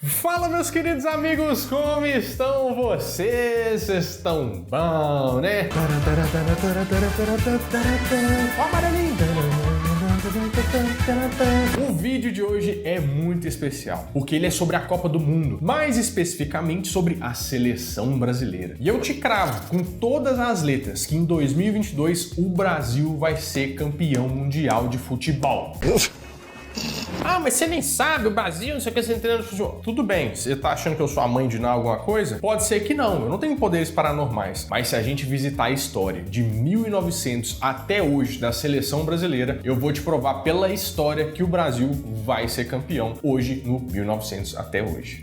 Fala, meus queridos amigos, como estão vocês? Estão bom, né? O vídeo de hoje é muito especial, porque ele é sobre a Copa do Mundo, mais especificamente sobre a seleção brasileira. E eu te cravo com todas as letras que em 2022 o Brasil vai ser campeão mundial de futebol. Ah, mas você nem sabe, o Brasil, não sei o que, você entendendo no futebol. Tudo bem, você tá achando que eu sou a mãe de não alguma coisa? Pode ser que não, eu não tenho poderes paranormais. Mas se a gente visitar a história de 1900 até hoje da seleção brasileira, eu vou te provar pela história que o Brasil vai ser campeão hoje no 1900 até hoje.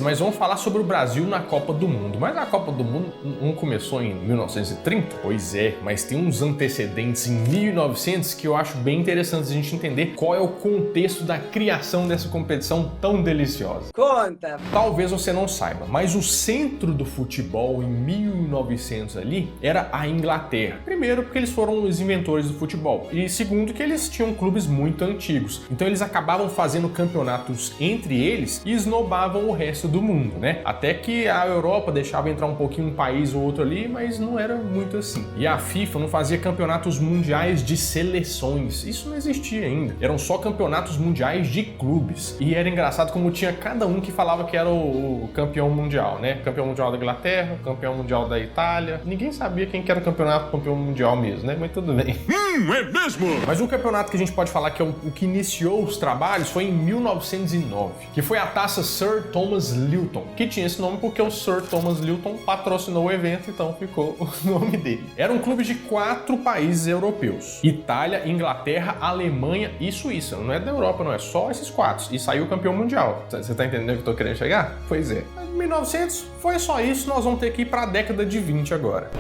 Mas vamos falar sobre o Brasil na Copa do Mundo. Mas a Copa do Mundo não começou em 1930? Pois é, mas tem uns antecedentes em 1900 que eu acho bem interessante a gente entender qual é o contexto da criação dessa competição tão deliciosa. Conta! Talvez você não saiba, mas o centro do futebol em 1900 ali era a Inglaterra. Primeiro, porque eles foram os inventores do futebol. E segundo, que eles tinham clubes muito antigos. Então eles acabavam fazendo campeonatos entre eles e esnobavam o resto do mundo, né? Até que a Europa deixava entrar um pouquinho um país ou outro ali, mas não era muito assim. E a FIFA não fazia campeonatos mundiais de seleções. Isso não existia ainda. Eram só campeonatos mundiais de clubes. E era engraçado como tinha cada um que falava que era o campeão mundial, né? Campeão mundial da Inglaterra, campeão mundial da Itália. Ninguém sabia quem que era o campeão mundial mesmo, né? Mas tudo bem. É mesmo? Mas um campeonato que a gente pode falar que é o que iniciou os trabalhos foi em 1909, que foi a taça Sir Thomas Lilton, que tinha esse nome porque o Sir Thomas Lilton patrocinou o evento, então ficou o nome dele. Era um clube de 4 países europeus: Itália, Inglaterra, Alemanha e Suíça. Não é da Europa, não, é só esses 4. E saiu campeão mundial. Você tá entendendo o que eu tô querendo chegar? Pois é. Em 1900 foi só isso, nós vamos ter que ir para a década de 20 agora.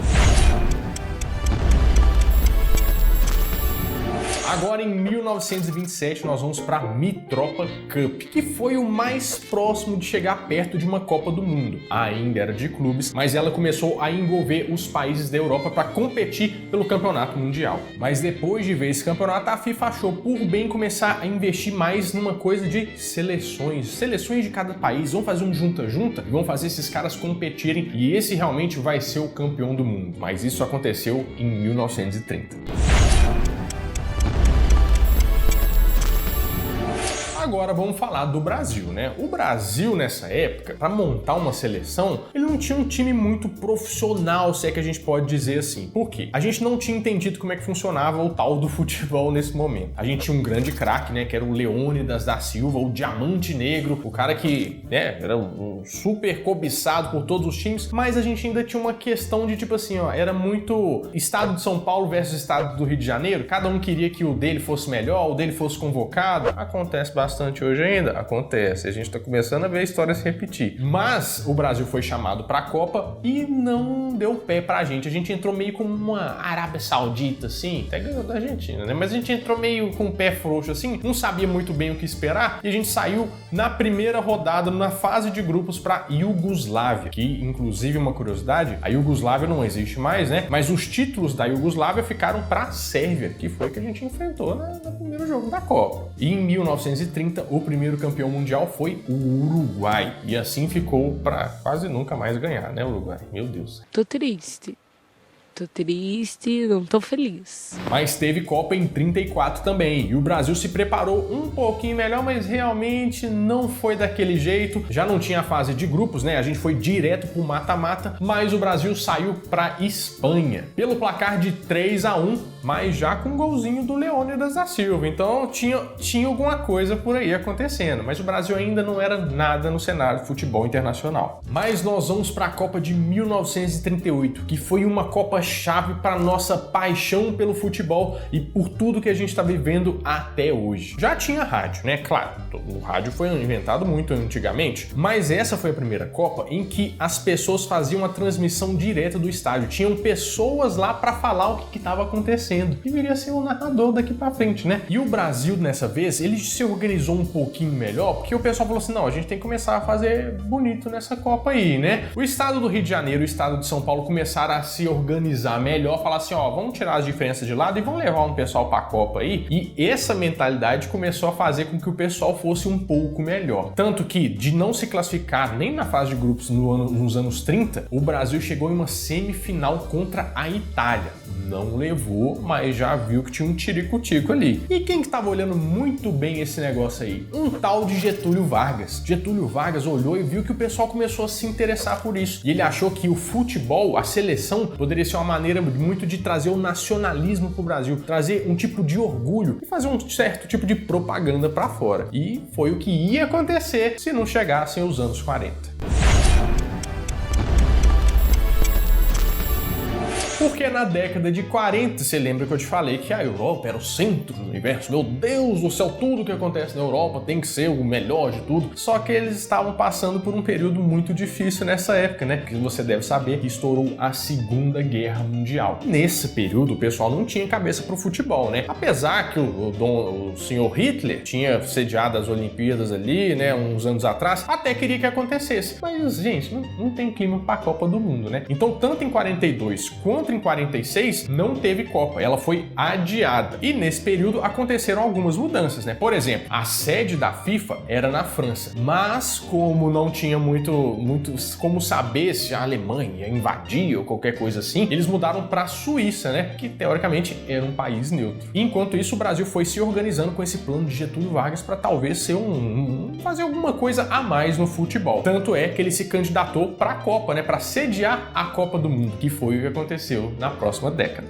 Agora, em 1927, nós vamos para a Mitropa Cup, que foi o mais próximo de chegar perto de uma Copa do Mundo. Ainda era de clubes, mas ela começou a envolver os países da Europa para competir pelo campeonato mundial. Mas depois de ver esse campeonato, a FIFA achou por bem começar a investir mais numa coisa de seleções de cada país. Vamos fazer um junta-junta e vamos fazer esses caras competirem, e esse realmente vai ser o campeão do mundo. Mas isso aconteceu em 1930. Agora vamos falar do Brasil, né? O Brasil, nessa época, para montar uma seleção, ele não tinha um time muito profissional, se é que a gente pode dizer assim. Por quê? A gente não tinha entendido como é que funcionava o tal do futebol nesse momento. A gente tinha um grande craque, né? Que era o Leônidas da Silva, o Diamante Negro, o cara que, né, era um super cobiçado por todos os times, mas a gente ainda tinha uma questão de tipo assim, ó, era muito estado de São Paulo versus estado do Rio de Janeiro, cada um queria que o dele fosse melhor, o dele fosse convocado. Acontece bastante hoje ainda? Acontece. A gente tá começando a ver a história se repetir. Mas o Brasil foi chamado pra Copa e não deu pé pra gente. A gente entrou meio como uma Arábia Saudita, assim. Até ganhou da Argentina, né? Mas a gente entrou meio com o pé frouxo, assim. Não sabia muito bem o que esperar. E a gente saiu na primeira rodada, na fase de grupos, pra Iugoslávia. Que, inclusive, uma curiosidade, a Iugoslávia não existe mais, né? Mas os títulos da Iugoslávia ficaram pra Sérvia, que foi que a gente enfrentou no primeiro jogo da Copa. E em 1930, o primeiro campeão mundial foi o Uruguai. E assim ficou para quase nunca mais ganhar, né, Uruguai? Meu Deus. Tô triste, não tô feliz. Mas teve Copa em 34 também, e o Brasil se preparou um pouquinho melhor, mas realmente não foi daquele jeito. Já não tinha a fase de grupos, né? A gente foi direto pro mata-mata, mas o Brasil saiu pra Espanha pelo placar de 3-1, mas já com um golzinho do Leônidas da Silva. Então tinha alguma coisa por aí acontecendo, mas o Brasil ainda não era nada no cenário de futebol internacional. Mas nós vamos para a Copa de 1938, que foi uma Copa chave para nossa paixão pelo futebol e por tudo que a gente está vivendo até hoje. Já tinha rádio, né? Claro, o rádio foi inventado muito antigamente, mas essa foi a primeira Copa em que as pessoas faziam a transmissão direta do estádio. Tinham pessoas lá para falar o que estava acontecendo. E viria a ser o narrador daqui para frente, né? E o Brasil, nessa vez, ele se organizou um pouquinho melhor, porque o pessoal falou assim, não, a gente tem que começar a fazer bonito nessa Copa aí, né? O estado do Rio de Janeiro e o estado de São Paulo começaram a se organizar melhor, falar assim, ó, vamos tirar as diferenças de lado e vamos levar um pessoal para a Copa aí. E essa mentalidade começou a fazer com que o pessoal fosse um pouco melhor. Tanto que, de não se classificar nem na fase de grupos nos anos 30, o Brasil chegou em uma semifinal contra a Itália. Não levou, mas já viu que tinha um tirico-tico ali. E quem que estava olhando muito bem esse negócio aí? Um tal de Getúlio Vargas. Getúlio Vargas olhou e viu que o pessoal começou a se interessar por isso. E ele achou que o futebol, a seleção, poderia ser uma maneira muito de trazer o nacionalismo pro Brasil, trazer um tipo de orgulho e fazer um certo tipo de propaganda para fora. E foi o que ia acontecer se não chegassem os anos 40. Porque na década de 40, você lembra que eu te falei que a Europa era o centro do universo? Meu Deus do céu, tudo que acontece na Europa tem que ser o melhor de tudo. Só que eles estavam passando por um período muito difícil nessa época, né? Porque você deve saber que estourou a Segunda Guerra Mundial. Nesse período, o pessoal não tinha cabeça pro futebol, né? Apesar que o senhor Hitler tinha sediado as Olimpíadas ali, né? Uns anos atrás, até queria que acontecesse. Mas, gente, não tem clima pra Copa do Mundo, né? Então, tanto em 42 quanto em 46 não teve Copa, ela foi adiada. E nesse período aconteceram algumas mudanças, né? Por exemplo, a sede da FIFA era na França, mas como não tinha muito como saber se a Alemanha invadia ou qualquer coisa assim, eles mudaram para a Suíça, né? Que teoricamente era um país neutro. E enquanto isso, o Brasil foi se organizando com esse plano de Getúlio Vargas para talvez ser fazer alguma coisa a mais no futebol. Tanto é que ele se candidatou para a Copa, né? Para sediar a Copa do Mundo, que foi o que aconteceu na próxima década.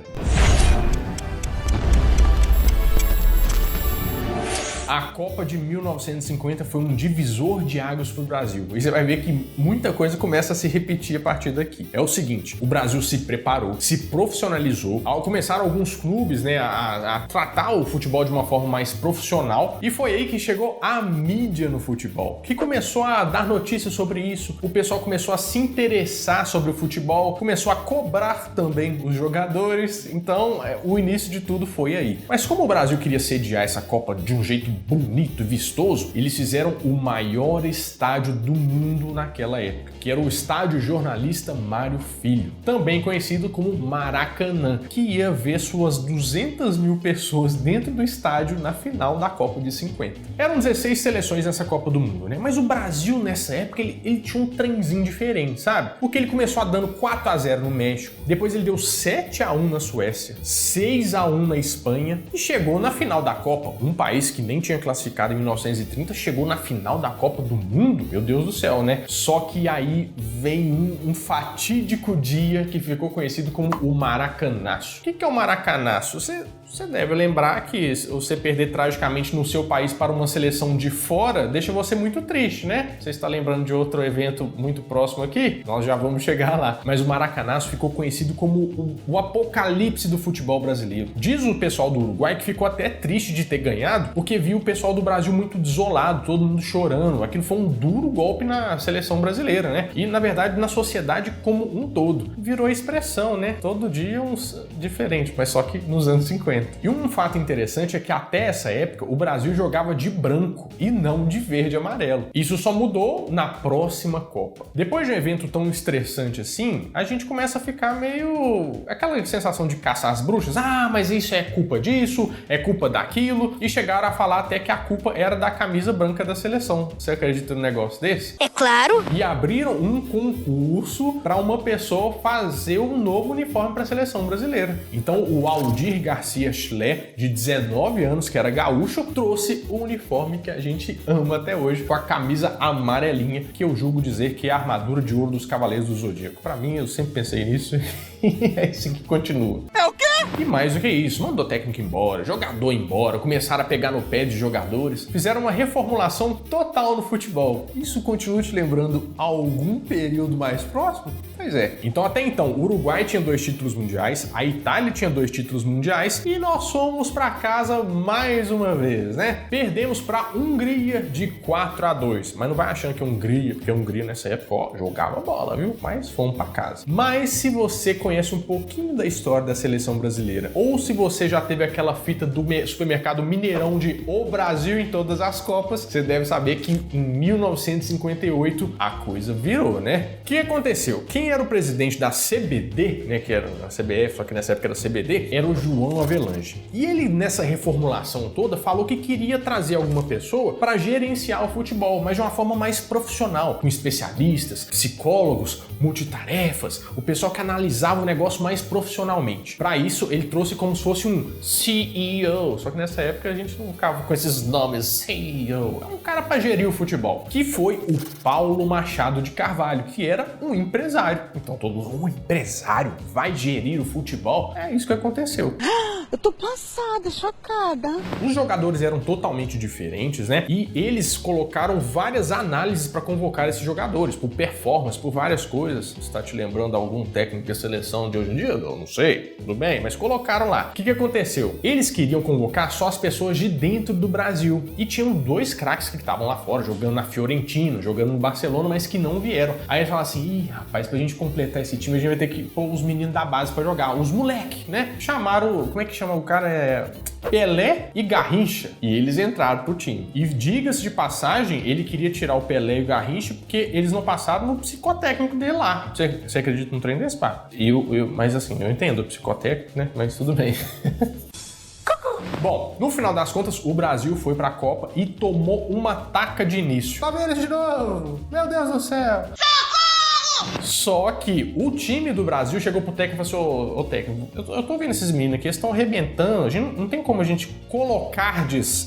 A Copa de 1950 foi um divisor de águas para o Brasil. E você vai ver que muita coisa começa a se repetir a partir daqui. É o seguinte, o Brasil se preparou, se profissionalizou, começaram alguns clubes, né, a tratar o futebol de uma forma mais profissional, e foi aí que chegou a mídia no futebol, que começou a dar notícias sobre isso, o pessoal começou a se interessar sobre o futebol, começou a cobrar também os jogadores, então o início de tudo foi aí. Mas como o Brasil queria sediar essa Copa de um jeito bonito e vistoso, eles fizeram o maior estádio do mundo naquela época, que era o Estádio Jornalista Mário Filho, também conhecido como Maracanã, que ia ver suas 200 mil pessoas dentro do estádio na final da Copa de 50. Eram 16 seleções nessa Copa do Mundo, né? Mas o Brasil nessa época, ele tinha um trenzinho diferente, sabe? Porque ele começou dando 4-0 no México, depois ele deu 7-1 na Suécia, 6-1 na Espanha e chegou na final da Copa, um país que nem tinha classificado em 1930, chegou na final da Copa do Mundo, meu Deus do céu, né? Só que aí vem um fatídico dia que ficou conhecido como o Maracanaço. O que é o Maracanaço? Você deve lembrar que você perder tragicamente no seu país para uma seleção de fora deixa você muito triste, né? Você está lembrando de outro evento muito próximo aqui? Nós já vamos chegar lá. Mas o Maracanaço ficou conhecido como o apocalipse do futebol brasileiro. Diz o pessoal do Uruguai que ficou até triste de ter ganhado, porque viu o pessoal do Brasil muito desolado, todo mundo chorando. Aquilo foi um duro golpe na seleção brasileira, né? E, na verdade, na sociedade como um todo. Virou expressão, né? Todo dia uns diferente, mas só que nos anos 50. E um fato interessante é que até essa época o Brasil jogava de branco e não de verde e amarelo. Isso só mudou na próxima Copa. Depois de um evento tão estressante assim, a gente começa a ficar meio... aquela sensação de caçar as bruxas. Ah, mas isso é culpa disso, é culpa daquilo. E chegaram a falar até que a culpa era da camisa branca da seleção. Você acredita num negócio desse? É claro! E abriram um concurso para uma pessoa fazer um novo uniforme para a seleção brasileira. Então o Aldir Garcia Schler, de 19 anos, que era gaúcho, trouxe o uniforme que a gente ama até hoje, com a camisa amarelinha, que eu julgo dizer que é a armadura de ouro dos Cavaleiros do Zodíaco. Para mim, eu sempre pensei nisso e é assim que continua. É o quê? E mais do que isso, mandou técnico embora, jogador embora, começaram a pegar no pé de jogadores, fizeram uma reformulação total no futebol. Isso continua te lembrando algum período mais próximo? Pois é. Então até então, o Uruguai tinha 2 títulos mundiais, a Itália tinha 2 títulos mundiais e nós fomos para casa mais uma vez, né? Perdemos para Hungria de 4-2, mas não vai achando que Hungria, porque a Hungria nessa época, ó, jogava bola, viu? Mas fomos para casa. Mas se você conhece um pouquinho da história da seleção brasileira, ou se você já teve aquela fita do supermercado Mineirão de O Brasil em todas as Copas, você deve saber que em 1958 a coisa virou, né? O que aconteceu? Quem era o presidente da CBD, né, que era a CBF, só que nessa época era a CBD, era o João Avelange. E ele, nessa reformulação toda, falou que queria trazer alguma pessoa para gerenciar o futebol, mas de uma forma mais profissional, com especialistas, psicólogos, multitarefas, o pessoal que analisava o negócio mais profissionalmente. Para isso, ele trouxe como se fosse um CEO, só que nessa época a gente não ficava com esses nomes, CEO. É um cara para gerir o futebol, que foi o Paulo Machado de Carvalho, que era um empresário. Então todo mundo, um empresário vai gerir o futebol? É isso que aconteceu. Eu tô passada, chocada. Os jogadores eram totalmente diferentes, né? E eles colocaram várias análises para convocar esses jogadores, por performance, por várias coisas. Você está te lembrando algum técnico da seleção de hoje em dia? Eu não sei, tudo bem, mas colocaram lá. O que aconteceu? Eles queriam convocar só as pessoas de dentro do Brasil. E tinham 2 craques que estavam lá fora, jogando na Fiorentina, jogando no Barcelona, mas que não vieram. Aí eles falaram assim, ih, rapaz, pra gente completar esse time, a gente vai ter que pôr os meninos da base para jogar, os moleque, né? Chamaram, como é que chama o cara? Pelé e Garrincha. E eles entraram pro time. E diga-se de passagem, ele queria tirar o Pelé e o Garrincha porque eles não passaram no psicotécnico dele lá. Você acredita num trem desse, pá? Mas assim, eu entendo o psicotécnico, né? Mas tudo bem. Bom, no final das contas, o Brasil foi pra Copa e tomou uma taca de início. Tá vendo de novo? Meu Deus do céu! Só que o time do Brasil chegou pro técnico e falou assim, ô técnico, eu tô vendo esses meninos aqui, eles estão arrebentando, a gente não tem como a gente colocar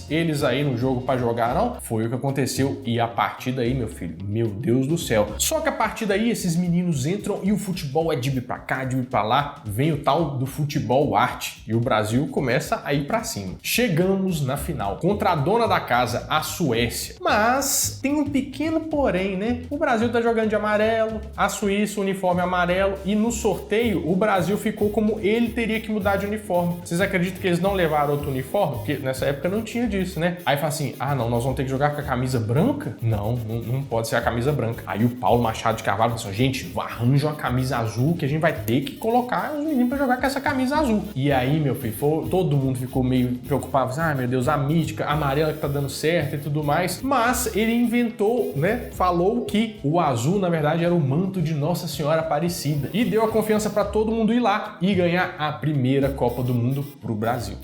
eles aí no jogo pra jogar, não? Foi o que aconteceu e a partir daí, meu filho, meu Deus do céu. Só que a partir daí, esses meninos entram e o futebol é de ir pra cá, de ir pra lá, vem o tal do futebol arte e o Brasil começa a ir pra cima. Chegamos na final, contra a dona da casa, a Suécia. Mas tem um pequeno porém, né? O Brasil tá jogando de amarelo, a Suíça, uniforme amarelo, e no sorteio o Brasil ficou como ele teria que mudar de uniforme. Vocês acreditam que eles não levaram outro uniforme? Porque nessa época não tinha disso, né? Aí fala assim, não, nós vamos ter que jogar com a camisa branca? Não pode ser a camisa branca. Aí o Paulo Machado de Carvalho falou assim, gente, arranja uma camisa azul que a gente vai ter que colocar os meninos pra jogar com essa camisa azul. E aí, meu filho, todo mundo ficou meio preocupado, meu Deus, a mítica, a amarela que tá dando certo e tudo mais. Mas ele inventou, né? Falou que o azul, na verdade, era o manto de Nossa Senhora Aparecida e deu a confiança para todo mundo ir lá e ganhar a primeira Copa do Mundo pro Brasil.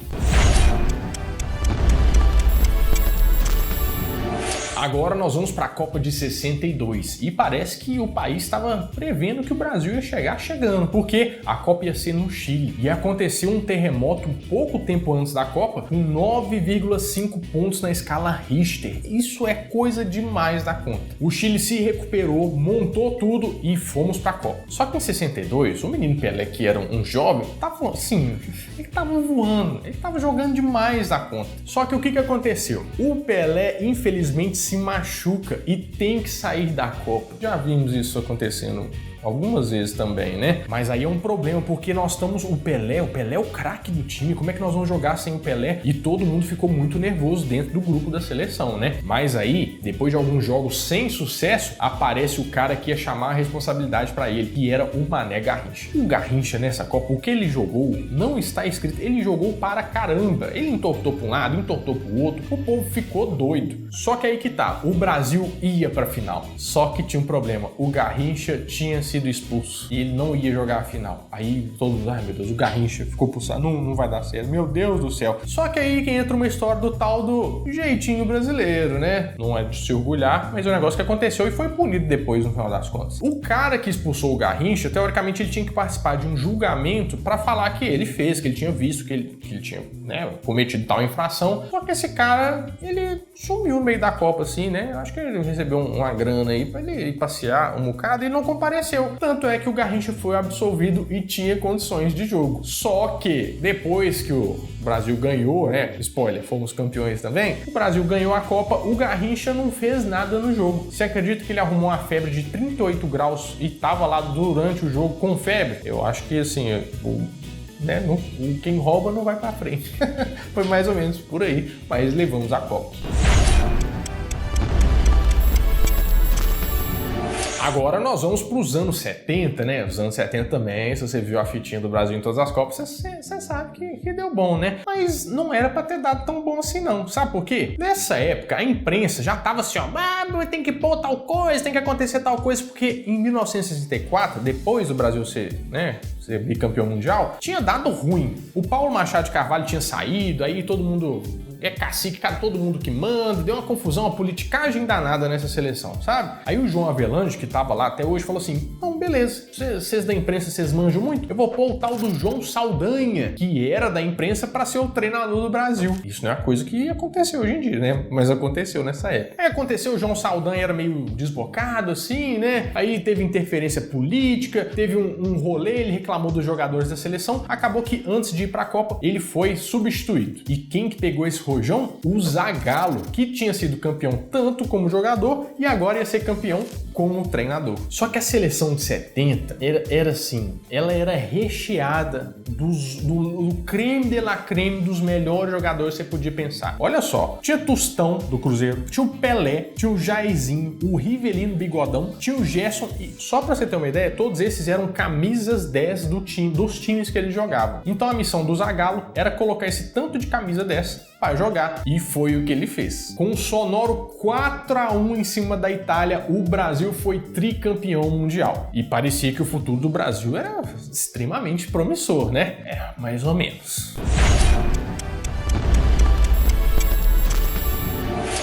Agora nós vamos para a Copa de 62 e parece que o país estava prevendo que o Brasil ia chegar chegando, porque a Copa ia ser no Chile e aconteceu um terremoto pouco tempo antes da Copa com 9,5 pontos na escala Richter. Isso é coisa demais da conta. O Chile se recuperou, montou tudo e fomos para a Copa. Só que em 62, o menino Pelé, que era um jovem, tava assim, ele tava voando, ele tava jogando demais da conta. Só que o que aconteceu? O Pelé, infelizmente, se machuca e tem que sair da Copa. Já vimos isso acontecendo algumas vezes também, né? Mas aí é um problema, porque nós estamos... O Pelé é o craque do time, como é que nós vamos jogar sem o Pelé? E todo mundo ficou muito nervoso dentro do grupo da seleção, né? Mas aí, depois de alguns jogos sem sucesso, aparece o cara que ia chamar a responsabilidade pra ele, que era o Mané Garrincha. O Garrincha, nessa Copa, o que ele jogou, não está escrito, ele jogou para caramba. Ele entortou pra um lado, entortou pro outro, o povo ficou doido. Só que aí que tá, o Brasil ia pra final, só que tinha um problema, o Garrincha tinha sido expulso e ele não ia jogar a final. Aí todos, meu Deus, o Garrincha ficou pulsado, não vai dar certo, meu Deus do céu. Só que aí que entra uma história do tal do jeitinho brasileiro, né? Não é de se orgulhar, mas é um negócio que aconteceu e foi punido depois, no final das contas. O cara que expulsou o Garrincha, teoricamente, ele tinha que participar de um julgamento pra falar que ele fez, que ele tinha visto, que ele tinha, né, cometido tal infração. Só que esse cara, ele sumiu no meio da Copa, assim, né? Acho que ele recebeu uma grana aí pra ele ir passear um bocado e não compareceu. aconteceu. Tanto é que o Garrincha foi absolvido e tinha condições de jogo. Só que depois que o Brasil ganhou, né? Spoiler, fomos campeões também. O Brasil ganhou a Copa, o Garrincha não fez nada no jogo. Você acredita que ele arrumou uma febre de 38 graus e tava lá durante o jogo com febre? Eu acho que assim, quem rouba não vai pra frente. Foi mais ou menos por aí, mas levamos a Copa. Agora nós vamos para os anos 70, né? Os anos 70 também, se você viu a fitinha do Brasil em todas as Copas, você sabe que deu bom, né? Mas não era para ter dado tão bom assim não. Sabe por quê? Nessa época, a imprensa já tava assim, tem que pôr tal coisa, tem que acontecer tal coisa, porque em 1964, depois do Brasil ser bicampeão mundial, tinha dado ruim. O Paulo Machado de Carvalho tinha saído, aí todo mundo é cacique, cara, todo mundo que manda, deu uma confusão, uma politicagem danada nessa seleção, sabe? Aí o João Avelange, que tava lá até hoje, falou assim, não, beleza, vocês da imprensa, vocês manjam muito, eu vou pôr o tal do João Saldanha, que era da imprensa, pra ser o treinador do Brasil. Isso não é uma coisa que aconteceu hoje em dia, né? Mas aconteceu nessa época. Aí aconteceu, o João Saldanha era meio desbocado, assim, né? Aí teve interferência política, teve um rolê, ele reclamou dos jogadores da seleção, acabou que antes de ir pra Copa, ele foi substituído. E quem que pegou esse rojão? O Zagallo, que tinha sido campeão tanto como jogador e agora ia ser campeão como treinador. Só que a seleção de 70 era assim, ela era recheada do creme de la creme dos melhores jogadores que você podia pensar. Olha só, tinha Tostão do Cruzeiro, tinha o Pelé, tinha o Jairzinho, o Rivelino Bigodão, tinha o Gerson e só pra você ter uma ideia, todos esses eram camisas 10 dos times que eles jogavam. Então a missão do Zagallo era colocar esse tanto de camisa 10 para jogar. E foi o que ele fez. Com um sonoro 4-1 em cima da Itália, o Brasil foi tricampeão mundial. E parecia que o futuro do Brasil era extremamente promissor, né? Mais ou menos.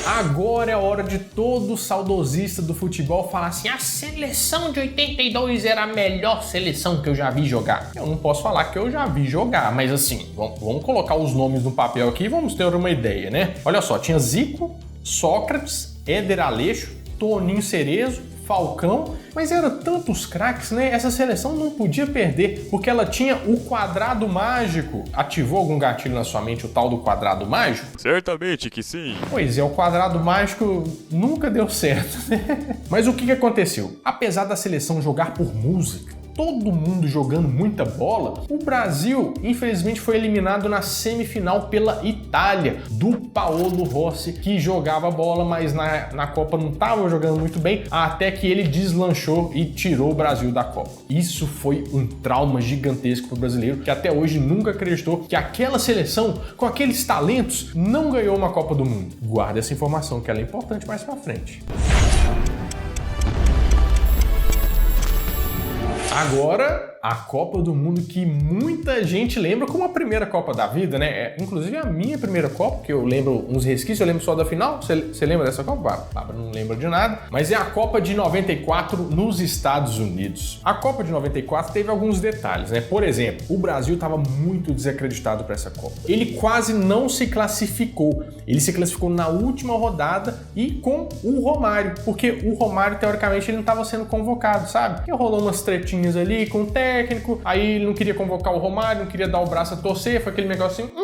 Agora é a hora de todo saudosista do futebol falar assim, a seleção de 82 era a melhor seleção que eu já vi jogar. Eu não posso falar que eu já vi jogar, mas assim, vamos colocar os nomes no papel aqui e vamos ter uma ideia, né? Olha só, tinha Zico, Sócrates, Éder Aleixo, Toninho Cerezo, Falcão, mas eram tantos craques, né? Essa seleção não podia perder, porque ela tinha o quadrado mágico. Ativou algum gatilho na sua mente o tal do quadrado mágico? Certamente que sim. Pois é, o quadrado mágico nunca deu certo, né? Mas o que aconteceu? Apesar da seleção jogar por música, todo mundo jogando muita bola, o Brasil, infelizmente, foi eliminado na semifinal pela Itália, do Paolo Rossi, que jogava bola, mas na Copa não estava jogando muito bem, até que ele deslanchou e tirou o Brasil da Copa. Isso foi um trauma gigantesco para o brasileiro, que até hoje nunca acreditou que aquela seleção, com aqueles talentos, não ganhou uma Copa do Mundo. Guarda essa informação, que ela é importante mais para frente. Agora, a Copa do Mundo que muita gente lembra como a primeira Copa da vida, né? Inclusive a minha primeira Copa, que eu lembro uns resquícios, eu lembro só da final. Você lembra dessa Copa? Bárbara não lembra de nada. Mas é a Copa de 94 nos Estados Unidos. A Copa de 94 teve alguns detalhes, né? Por exemplo, o Brasil estava muito desacreditado para essa Copa. Ele quase não se classificou. Ele se classificou na última rodada e com o Romário, porque o Romário, teoricamente, ele não estava sendo convocado, sabe? E rolou umas tretinhas ali com o técnico, aí ele não queria convocar o Romário, não queria dar o braço a torcer, foi aquele negócio assim,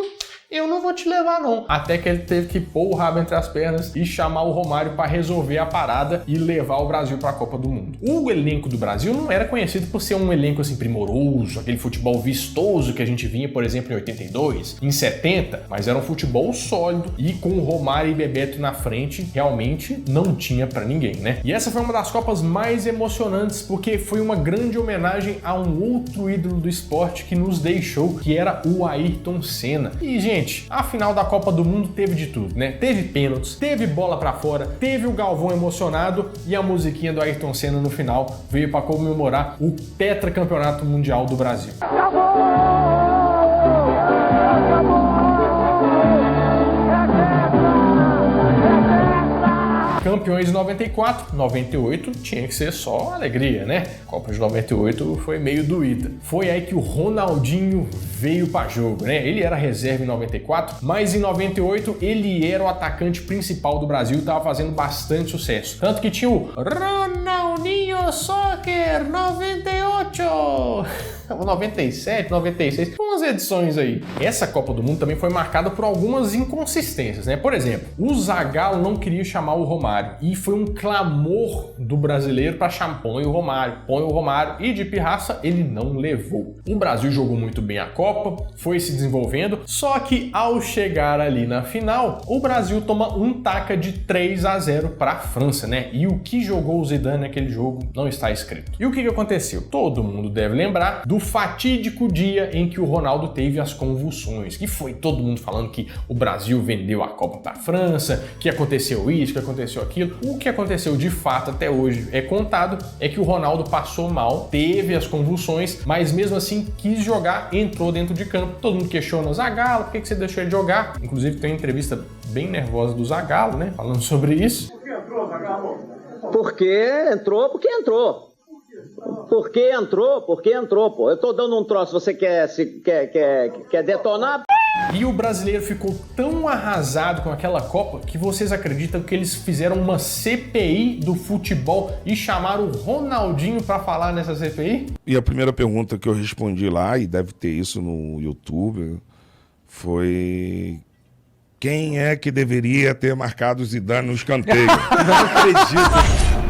eu não vou te levar não. Até que ele teve que pôr o rabo entre as pernas e chamar o Romário para resolver a parada e levar o Brasil para a Copa do Mundo. O elenco do Brasil não era conhecido por ser um elenco assim primoroso, aquele futebol vistoso que a gente vinha, por exemplo, em 82, em 70, mas era um futebol sólido e com o Romário e Bebeto na frente, realmente não tinha para ninguém, né? E essa foi uma das Copas mais emocionantes porque foi uma grande homenagem a um outro ídolo do esporte que nos deixou, que era o Ayrton Senna. E, gente, a final da Copa do Mundo teve de tudo, né? Teve pênaltis, teve bola pra fora, teve o Galvão emocionado e a musiquinha do Ayrton Senna no final veio para comemorar o tetracampeonato mundial do Brasil. Campeões de 94, 98 tinha que ser só alegria, né? Copa de 98 foi meio doída. Foi aí que o Ronaldinho veio para jogo, né? Ele era reserva em 94, mas em 98 ele era o atacante principal do Brasil e estava fazendo bastante sucesso. Tanto que tinha o Ronaldinho Toninho Soccer 98, 97, 96, umas edições aí. Essa Copa do Mundo também foi marcada por algumas inconsistências, né? Por exemplo, o Zagallo não queria chamar o Romário e foi um clamor do brasileiro para chamar põe o Romário, e de pirraça ele não levou. O Brasil jogou muito bem a Copa, foi se desenvolvendo, só que ao chegar ali na final, o Brasil toma um taca de 3-0 para a França, né? E o que jogou o Zidane naquele jogo não está escrito. E o que aconteceu? Todo mundo deve lembrar do fatídico dia em que o Ronaldo teve as convulsões, que foi todo mundo falando que o Brasil vendeu a Copa para a França, que aconteceu isso, que aconteceu aquilo. O que aconteceu de fato até hoje é contado, é que o Ronaldo passou mal, teve as convulsões, mas mesmo assim quis jogar, entrou dentro de campo. Todo mundo questiona o Zagallo, por que você deixou ele jogar? Inclusive tem uma entrevista bem nervosa do Zagallo, né, falando sobre isso. Por que entrou, Zagallo? Porque entrou. Porque entrou, pô. Eu tô dando um troço, você quer detonar? E o brasileiro ficou tão arrasado com aquela Copa que vocês acreditam que eles fizeram uma CPI do futebol e chamaram o Ronaldinho para falar nessa CPI? E a primeira pergunta que eu respondi lá, e deve ter isso no YouTube, foi: quem é que deveria ter marcado o Zidane no escanteio? Não acredito.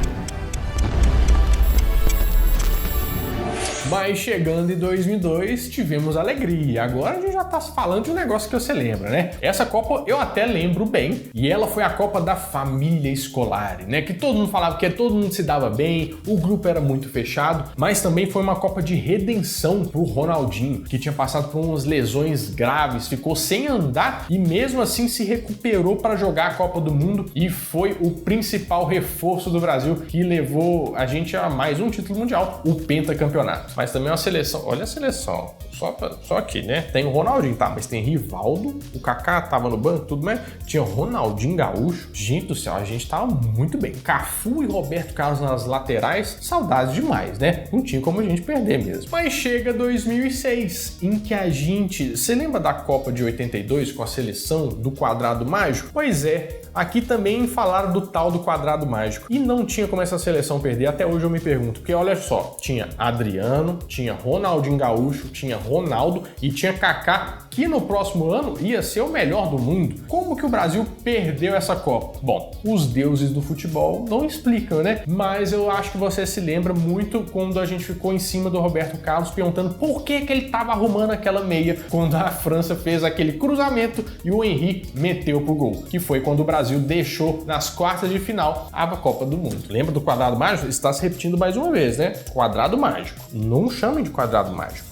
Mas chegando em 2002, tivemos alegria. Agora a gente já tá falando de um negócio que você lembra, né? Essa Copa eu até lembro bem, e ela foi a Copa da família escolar, né? Que todo mundo falava que todo mundo se dava bem, o grupo era muito fechado, mas também foi uma Copa de redenção pro Ronaldinho, que tinha passado por umas lesões graves, ficou sem andar e mesmo assim se recuperou para jogar a Copa do Mundo e foi o principal reforço do Brasil que levou a gente a mais um título mundial, o pentacampeonato. Mas também é uma seleção, olha a seleção, só aqui, né? Tem o Ronaldinho, tá? Mas tem Rivaldo, o Kaká tava no banco, tudo mais. Tinha o Ronaldinho Gaúcho. Gente do céu, a gente tava muito bem. Cafu e Roberto Carlos nas laterais, saudades demais, né? Não tinha como a gente perder mesmo. Mas chega 2006, em que a gente... Você lembra da Copa de 82 com a seleção do quadrado mágico? Pois é, aqui também falaram do tal do quadrado mágico. E não tinha como essa seleção perder, até hoje eu me pergunto. Porque olha só, tinha Adriano, tinha Ronaldinho Gaúcho, tinha Ronaldo e tinha Kaká, que no próximo ano ia ser o melhor do mundo. Como que o Brasil perdeu essa Copa? Bom, os deuses do futebol não explicam, né? Mas eu acho que você se lembra muito quando a gente ficou em cima do Roberto Carlos perguntando por que ele estava arrumando aquela meia quando a França fez aquele cruzamento e o Henry meteu pro gol, que foi quando o Brasil deixou nas quartas de final a Copa do Mundo. Lembra do quadrado mágico? Está se repetindo mais uma vez, né? Quadrado mágico. Não chamem de quadrado mágico.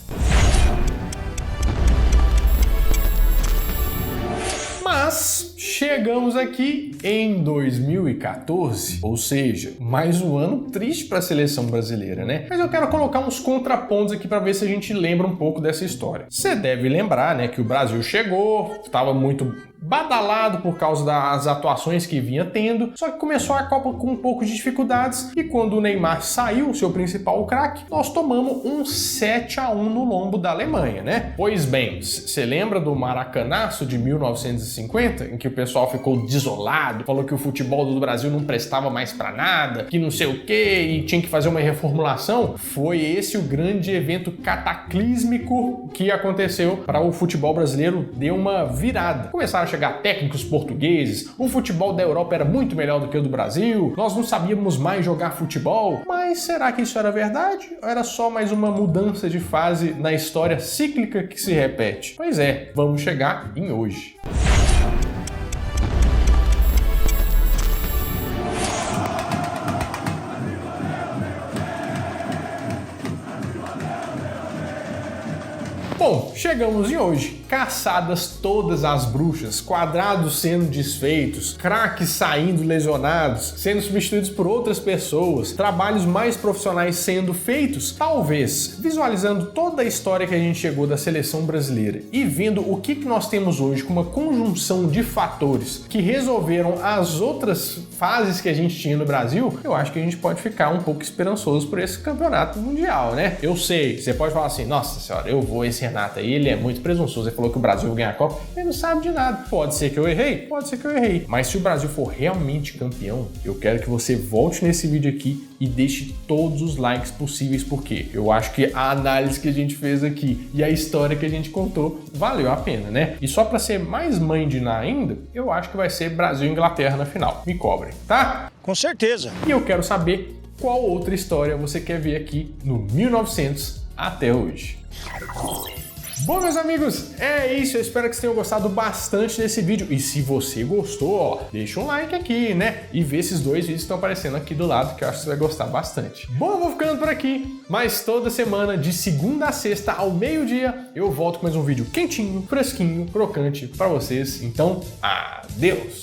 Mas chegamos aqui em 2014, ou seja, mais um ano triste para a seleção brasileira, né? Mas eu quero colocar uns contrapontos aqui para ver se a gente lembra um pouco dessa história. Você deve lembrar, né, que o Brasil chegou, estava muito badalado por causa das atuações que vinha tendo, só que começou a Copa com um pouco de dificuldades e quando o Neymar saiu, o seu principal craque, nós tomamos um 7-1 no lombo da Alemanha, né? Pois bem, você lembra do Maracanaço de 1950, em que o pessoal ficou desolado, falou que o futebol do Brasil não prestava mais pra nada, que não sei o que, e tinha que fazer uma reformulação? Foi esse o grande evento cataclísmico que aconteceu para o futebol brasileiro, deu uma virada. Começaram a chegar técnicos portugueses, o futebol da Europa era muito melhor do que o do Brasil, nós não sabíamos mais jogar futebol. Mas será que isso era verdade? Ou era só mais uma mudança de fase na história cíclica que se repete? Pois é, vamos chegar em hoje. Bom, chegamos em hoje. Caçadas todas as bruxas, quadrados sendo desfeitos, craques saindo lesionados, sendo substituídos por outras pessoas, trabalhos mais profissionais sendo feitos. Talvez, visualizando toda a história que a gente chegou da seleção brasileira e vendo o que nós temos hoje com uma conjunção de fatores que resolveram as outras fases que a gente tinha no Brasil, eu acho que a gente pode ficar um pouco esperançoso por esse campeonato mundial, né? Eu sei, você pode falar assim, nossa senhora, esse Renato aí, ele é muito presunçoso. Ele falou falou que o Brasil vai ganhar a Copa. Ele não sabe de nada. Pode ser que eu errei? Pode ser que eu errei. Mas se o Brasil for realmente campeão, eu quero que você volte nesse vídeo aqui e deixe todos os likes possíveis, porque eu acho que a análise que a gente fez aqui e a história que a gente contou valeu a pena, né? E só pra ser mais mãe de Ná ainda, eu acho que vai ser Brasil e Inglaterra na final. Me cobrem, tá? Com certeza. E eu quero saber qual outra história você quer ver aqui no 1900 até hoje. Bom, meus amigos, é isso. Eu espero que vocês tenham gostado bastante desse vídeo. E se você gostou, ó, deixa um like aqui, né? E vê esses dois vídeos que estão aparecendo aqui do lado, que eu acho que você vai gostar bastante. Bom, eu vou ficando por aqui. Mas toda semana, de segunda a sexta, ao meio-dia, eu volto com mais um vídeo quentinho, fresquinho, crocante pra vocês. Então, adeus!